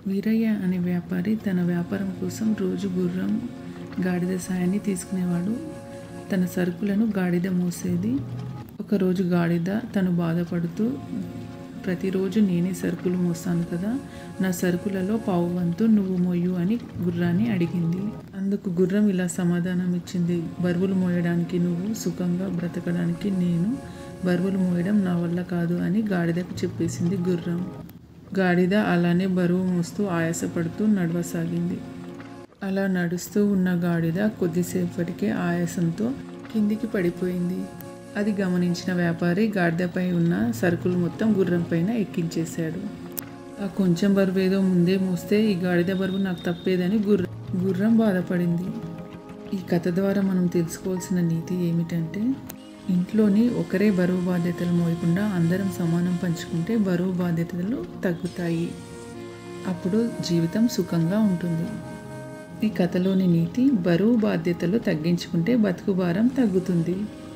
వీరయ్య అనే వ్యాపారి తన వ్యాపారం కోసం రోజు గుర్రం, గాడిద సాయాన్ని తీసుకునేవాడు. తన సరుకులను గాడిద మోసేది. ఒకరోజు గాడిద తను బాధపడుతూ, ప్రతిరోజు నేనే సరుకులు మోస్తాను కదా, నా సరుకులలో పావు వంతు నువ్వు మోయు అని గుర్రాన్ని అడిగింది. అందుకు గుర్రం ఇలా సమాధానం ఇచ్చింది: బరువులు మోయడానికి నువ్వు, సుఖంగా బ్రతకడానికి నేను. బరువులు మోయడం నా వల్ల కాదు అని గాడిదకు చెప్పేసింది గుర్రం. గాడిద అలానే బరువు మోస్తూ ఆయాసపడుతూ నడవసాగింది. అలా నడుస్తూ ఉన్న గాడిద కొద్దిసేపటికే ఆయాసంతో కిందికి పడిపోయింది. అది గమనించిన వ్యాపారి గాడిదపై ఉన్న సరుకులు మొత్తం గుర్రం పైన ఎక్కించేశాడు. ఆ కొంచెం బరువు ఏదో ముందే మోస్తే ఈ గాడిద బరువు నాకు తప్పేదని గుర్రం బాధపడింది. ఈ కథ ద్వారా మనం తెలుసుకోవాల్సిన నీతి ఏమిటంటే, ఇంట్లోని ఒకరే బరువు బాధ్యతలు మోయకుండా అందరం సమానం పంచుకుంటే బరువు బాధ్యతలు తగ్గుతాయి. అప్పుడు జీవితం సుఖంగా ఉంటుంది. ఈ కథలోని నీతి: బరువు బాధ్యతలు తగ్గించుకుంటే బతుకు భారం తగ్గుతుంది.